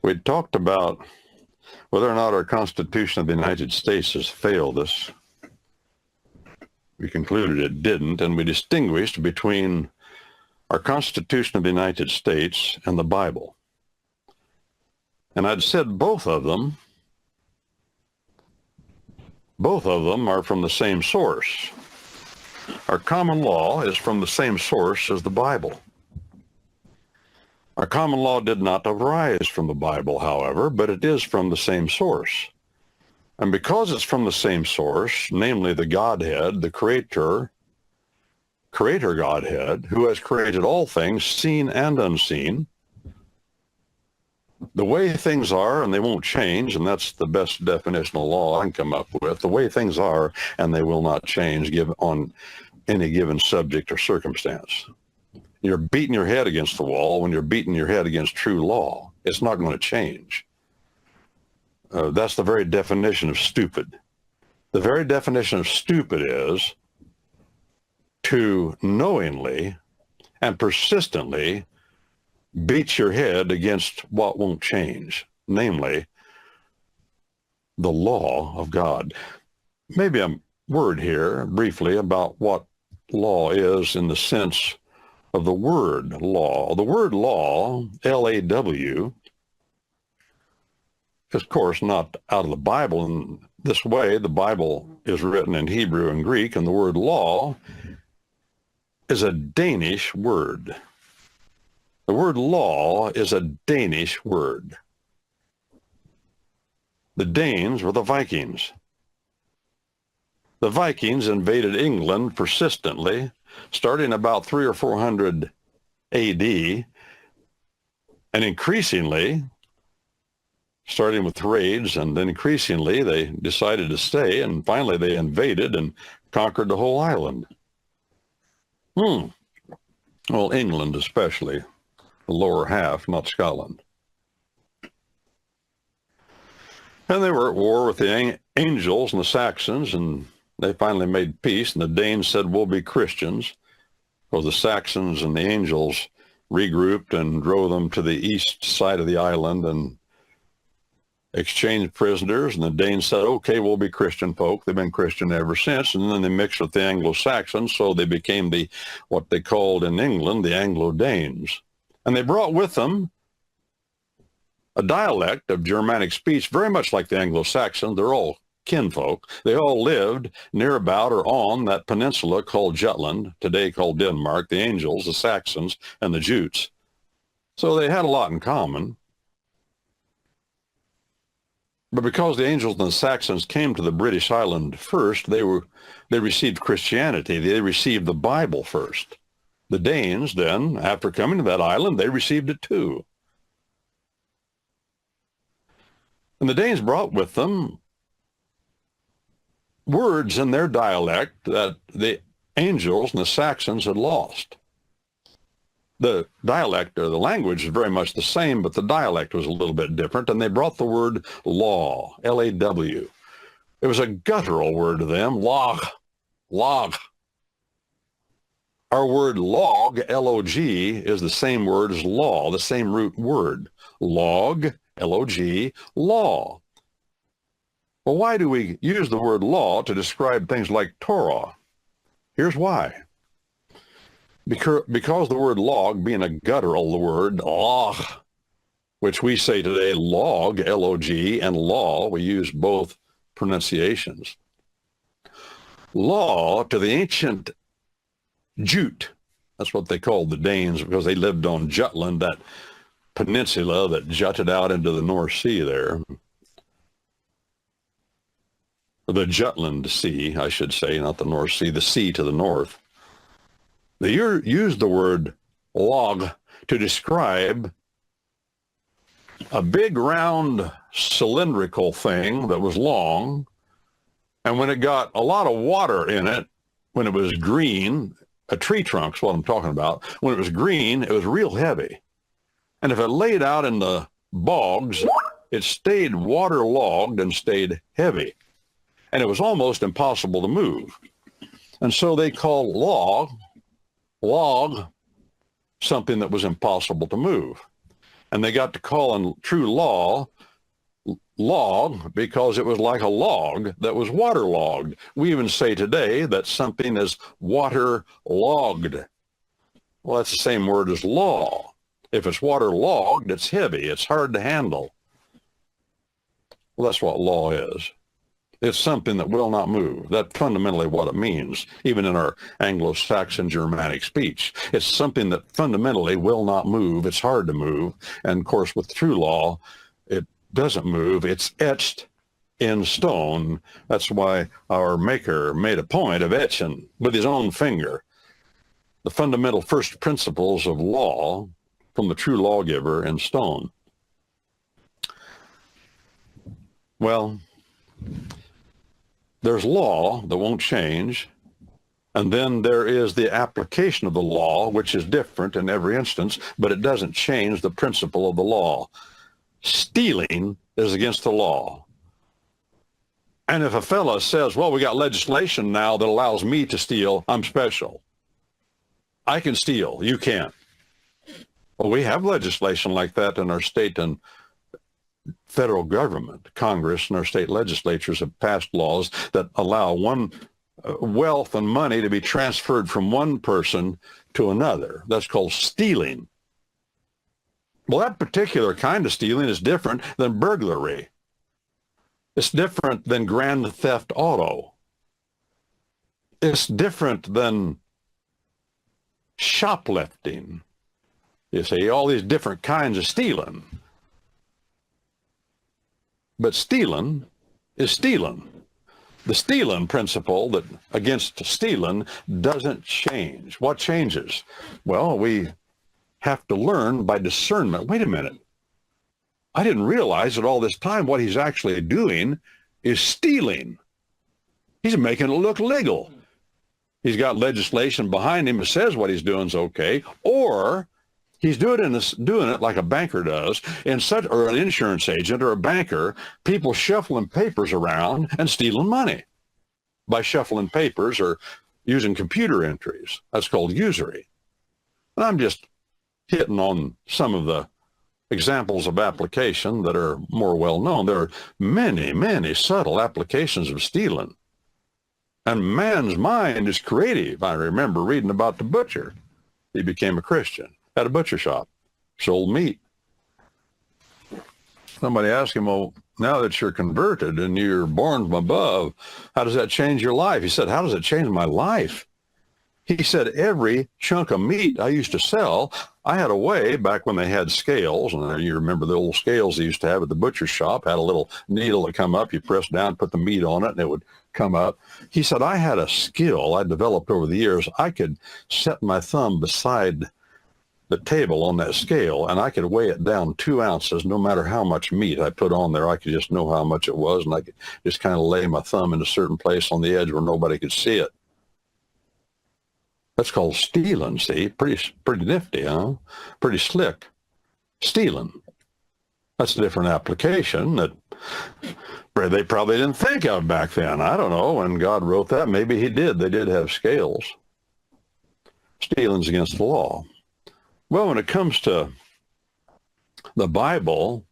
We talked about whether or not our Constitution of the United States has failed us. We concluded it didn't, and we distinguished between our Constitution of the United States and the Bible. And I'd said both of them are from the same source. Our common law is from the same source as the Bible. Our common law did not arise from the Bible, however, but it is from the same source. And because it's from the same source, namely the Godhead, the Creator Godhead, who has created all things, seen and unseen, the way things are, and they won't change, and that's the best definitional law I can come up with, the way things are, and they will not change on any given subject or circumstance. You're beating your head against the wall when you're beating your head against true law. It's not going to change. That's the very definition of stupid. The very definition of stupid is to knowingly and persistently beat your head against what won't change, namely the law of God. Maybe a word here briefly about what law is in the sense of the word law. The word law, L-A-W, is of course not out of the Bible in this way. The Bible is written in Hebrew and Greek, and the word law is a Danish word. The word law is a Danish word. The Danes were the Vikings. The Vikings invaded England persistently, starting about 300 or 400 AD, and increasingly, starting with raids, and then increasingly they decided to stay, and finally they invaded and conquered the whole island. Well, England especially, the lower half, not Scotland. And they were at war with the Angels and the Saxons, and they finally made peace, and the Danes said, we'll be Christians. Well, the Saxons and the Angels regrouped and drove them to the east side of the island and exchanged prisoners, and the Danes said, okay, we'll be Christian folk. They've been Christian ever since, and then they mixed with the Anglo-Saxons, so they became what they called in England the Anglo-Danes. And they brought with them a dialect of Germanic speech, very much like the Anglo-Saxons. They're all kinfolk. They all lived near about or on that peninsula called Jutland, today called Denmark, the Angels, the Saxons, and the Jutes. So they had a lot in common. But because the Angels and the Saxons came to the British island first, they received Christianity. They received the Bible first. The Danes then, after coming to that island, they received it too. And the Danes brought with them words in their dialect that the Angels and the Saxons had lost. The dialect or the language is very much the same, but the dialect was a little bit different, and they brought the word law, L-A-W. It was a guttural word to them, log. Our word log, L-O-G, is the same word as law, the same root word. Log, L-O-G, law. Well, why do we use the word law to describe things like Torah? Here's why. Because the word log, being a guttural, the word log, which we say today log, L-O-G, and law, we use both pronunciations. Law, to the ancient Jute, that's what they called the Danes, because they lived on Jutland, that peninsula that jutted out into the North Sea there. The Jutland Sea, I should say, not the North Sea, the sea to the north. They used the word log to describe a big, round, cylindrical thing that was long, and when it got a lot of water in it, when it was green, a tree trunk's what I'm talking about, when it was green, it was real heavy. And if it laid out in the bogs, it stayed waterlogged and stayed heavy. And it was almost impossible to move. And so they called log, something that was impossible to move. And they got to calling true law log because it was like a log that was waterlogged. We even say today that something is waterlogged. Well, that's the same word as law. If it's waterlogged, it's heavy. It's hard to handle. Well, that's what law is. It's something that will not move. That's fundamentally what it means, even in our Anglo-Saxon Germanic speech. It's something that fundamentally will not move. It's hard to move. And, of course, with true law, it doesn't move. It's etched in stone. That's why our Maker made a point of etching with his own finger the fundamental first principles of law from the true lawgiver in stone. Well, there's law that won't change, and then there is the application of the law, which is different in every instance, but it doesn't change the principle of the law. Stealing is against the law. And if a fella says, well, we got legislation now that allows me to steal, I'm special. I can steal, you can't. Well, we have legislation like that in our state and federal government. Congress and our state legislatures have passed laws that allow one wealth and money to be transferred from one person to another. That's called stealing. Well, that particular kind of stealing is different than burglary. It's different than grand theft auto. It's different than shoplifting. You see, all these different kinds of stealing. But stealing is stealing. The stealing principle that against stealing doesn't change. What changes? Well, we have to learn by discernment. Wait a minute. I didn't realize that all this time what he's actually doing is stealing. He's making it look legal. He's got legislation behind him that says what he's doing is okay, or he's doing it like a banker does, or an insurance agent or a banker, people shuffling papers around and stealing money by shuffling papers or using computer entries. That's called usury. And I'm just hitting on some of the examples of application that are more well known. There are many, many subtle applications of stealing. And man's mind is creative. I remember reading about the butcher. He became a Christian, had a butcher shop, sold meat. Somebody asked him, well, now that you're converted and you're born from above, how does that change your life? He said, how does it change my life? He said, every chunk of meat I used to sell, I had a way back when they had scales, and you remember the old scales they used to have at the butcher shop, had a little needle that come up, you press down, put the meat on it, and it would come up. He said, I had a skill I developed over the years. I could set my thumb beside the table on that scale, and I could weigh it down 2 ounces, no matter how much meat I put on there. I could just know how much it was, and I could just kind of lay my thumb in a certain place on the edge where nobody could see it. That's called stealing, see? Pretty nifty, huh? Pretty slick. Stealing. That's a different application that they probably didn't think of back then. I don't know. When God wrote that, maybe he did. They did have scales. Stealing's against the law. Well, when it comes to the Bible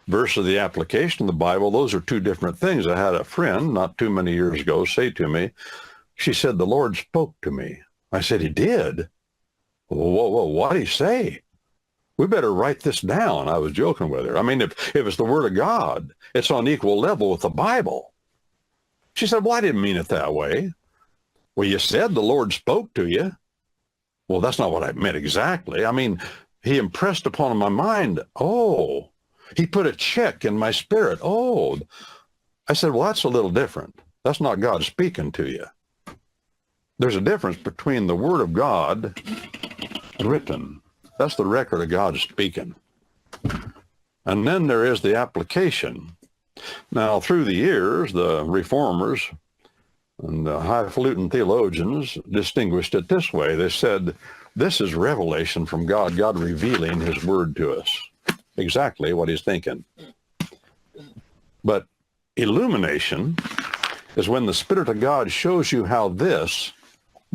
versus the application of the Bible, those are two different things. I had a friend not too many years ago say to me, she said, the Lord spoke to me. I said, he did? Whoa, what did he say? We better write this down. I was joking with her. I mean, if it's the Word of God, it's on equal level with the Bible. She said, well, I didn't mean it that way. Well, you said the Lord spoke to you. Well, that's not what I meant exactly. I mean, he impressed upon my mind, oh, he put a check in my spirit. Oh, I said, well, that's a little different. That's not God speaking to you. There's a difference between the Word of God written. That's the record of God speaking. And then there is the application. Now, through the years, the reformers and the highfalutin theologians distinguished it this way. They said, this is revelation from God, God revealing his word to us, exactly what he's thinking. But illumination is when the Spirit of God shows you how this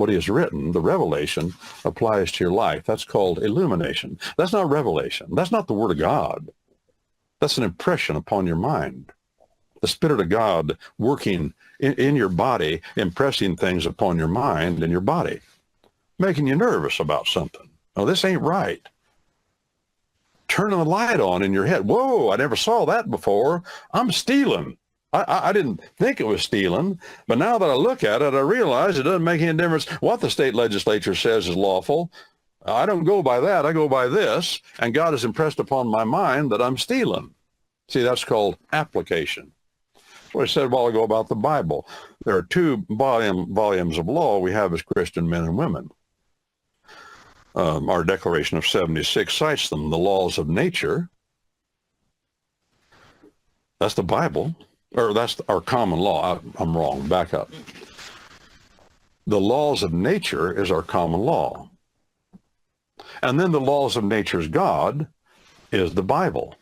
what he has written, the revelation, applies to your life. That's called illumination. That's not revelation. That's not the Word of God. That's an impression upon your mind. The Spirit of God working in your body, impressing things upon your mind and your body, making you nervous about something. Oh, this ain't right. Turning the light on in your head. Whoa, I never saw that before. I'm stealing. I didn't think it was stealing, but now that I look at it, I realize it doesn't make any difference what the state legislature says is lawful. I don't go by that. I go by this, and God has impressed upon my mind that I'm stealing. See, that's called application. That's what I said a while ago about the Bible. There are two volumes of law we have as Christian men and women. Our Declaration of 76 cites them, the laws of nature. That's the Bible. Or that's our common law. I'm wrong. Back up. The laws of nature is our common law. And then the laws of nature's God is the Bible.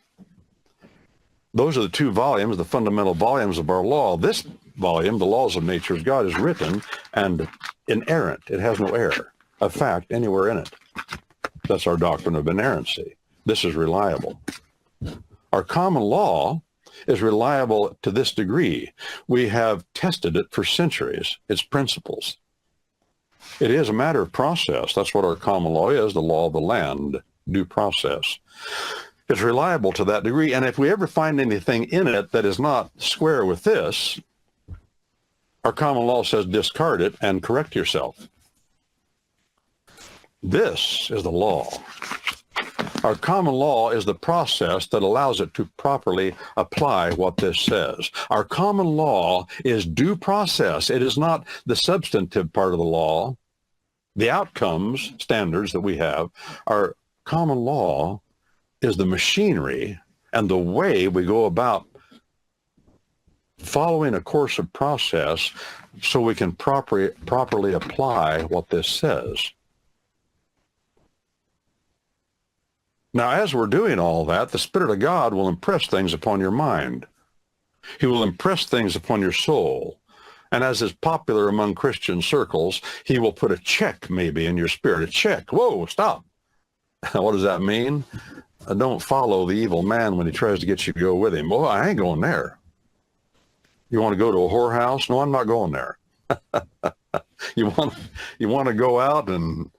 Those are the two volumes, the fundamental volumes of our law. This volume, the laws of nature's God, is written and inerrant. It has no error of fact anywhere in it. That's our doctrine of inerrancy. This is reliable. Our common law is reliable to this degree. We have tested it for centuries, its principles. It is a matter of process. That's what our common law is, the law of the land, due process. It's reliable to that degree, and if we ever find anything in it that is not square with this, our common law says discard it and correct yourself. This is the law. Our common law is the process that allows it to properly apply what this says. Our common law is due process. It is not the substantive part of the law. The outcomes, standards that we have, our common law is the machinery and the way we go about following a course of process so we can properly apply what this says. Now, as we're doing all that, the Spirit of God will impress things upon your mind. He will impress things upon your soul. And as is popular among Christian circles, he will put a check maybe in your spirit. A check. Whoa, stop. What does that mean? Don't follow the evil man when he tries to get you to go with him. Well, I ain't going there. You want to go to a whorehouse? No, I'm not going there. You want to go out and...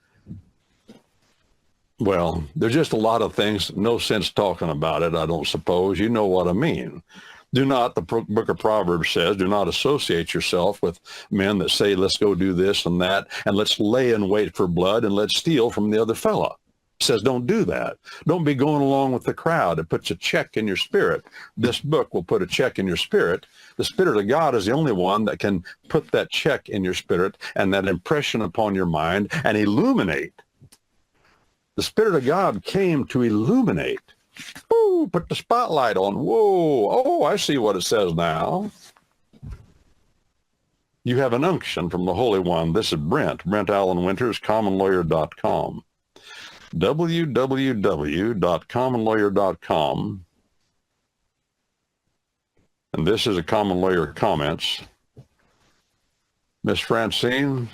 Well, there's just a lot of things, no sense talking about it, I don't suppose. You know what I mean. Do not, the book of Proverbs says, do not associate yourself with men that say, let's go do this and that, and let's lay in wait for blood, and let's steal from the other fella. It says, don't do that. Don't be going along with the crowd. It puts a check in your spirit. This book will put a check in your spirit. The Spirit of God is the only one that can put that check in your spirit and that impression upon your mind and illuminate. The Spirit of God came to illuminate. Woo, put the spotlight on. Whoa, oh, I see what it says now. You have an unction from the Holy One. This is Brent Allen Winters, commonlawyer.com. www.commonlawyer.com. And this is a Common Lawyer Comments. Miss Francine,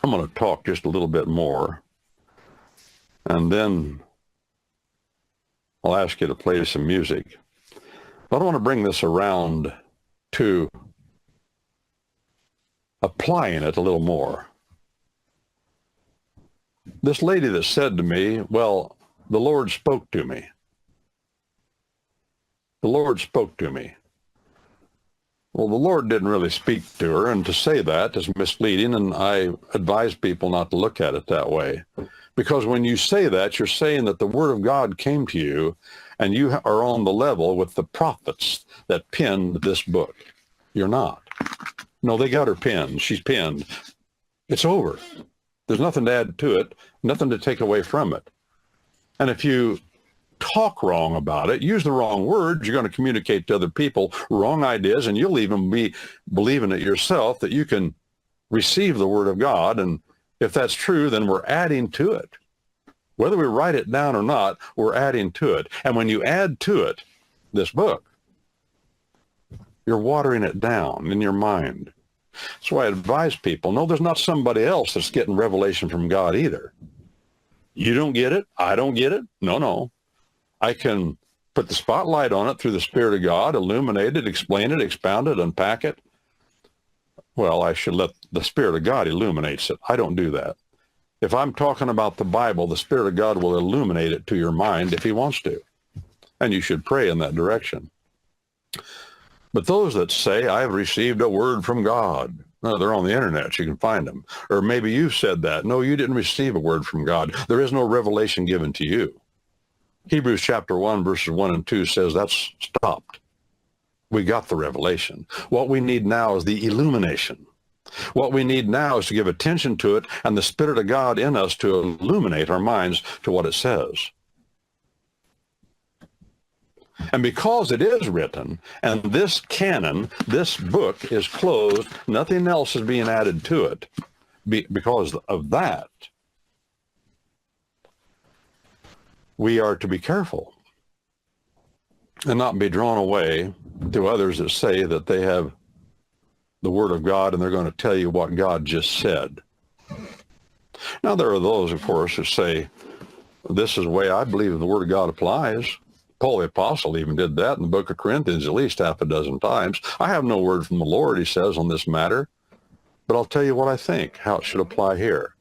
I'm going to talk just a little bit more. And then I'll ask you to play some music. But I want to bring this around to applying it a little more. This lady that said to me, well, the Lord spoke to me. The Lord spoke to me. Well, the Lord didn't really speak to her, and to say that is misleading, and I advise people not to look at it that way. Because when you say that, you're saying that the Word of God came to you, and you are on the level with the prophets that penned this book. You're not. No, they got her penned. She's penned. It's over. There's nothing to add to it, nothing to take away from it. And if you talk wrong about it, use the wrong words, you're going to communicate to other people wrong ideas, and you'll even be believing it yourself that you can receive the Word of God. And if that's true, then we're adding to it. Whether we write it down or not, we're adding to it. And when you add to it, this book, you're watering it down in your mind. That's why I advise people, no, there's not somebody else that's getting revelation from God either. You don't get it. I don't get it. No. I can put the spotlight on it through the Spirit of God, illuminate it, explain it, expound it, unpack it. Well, I should let the Spirit of God illuminates it. I don't do that. If I'm talking about the Bible, the Spirit of God will illuminate it to your mind if he wants to. And you should pray in that direction. But those that say, I have received a word from God, no, they're on the internet. You can find them. Or maybe you said that. No, you didn't receive a word from God. There is no revelation given to you. Hebrews chapter 1, verses 1 and 2 says that's stopped. We got the revelation. What we need now is the illumination. What we need now is to give attention to it and the Spirit of God in us to illuminate our minds to what it says. And because it is written, and this canon, this book is closed, nothing else is being added to it. Because of that, we are to be careful and not be drawn away to others that say that they have the Word of God and they're going to tell you what God just said. Now, there are those, of course, who say, this is the way I believe the Word of God applies. Paul the Apostle even did that in the book of Corinthians at least half a dozen times. I have no word from the Lord, he says, on this matter, but I'll tell you what I think, how it should apply here.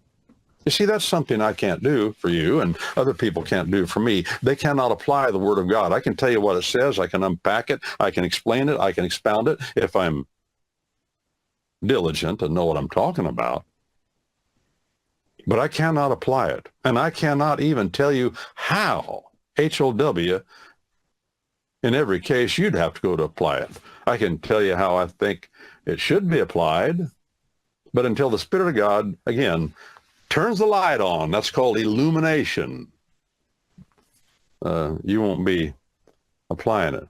You see, that's something I can't do for you and other people can't do for me. They cannot apply the Word of God. I can tell you what it says. I can unpack it. I can explain it. I can expound it if I'm diligent and know what I'm talking about. But I cannot apply it. And I cannot even tell you how, H-O-W, in every case, you'd have to go to apply it. I can tell you how I think it should be applied, but until the Spirit of God, again, turns the light on, that's called illumination, you won't be applying it.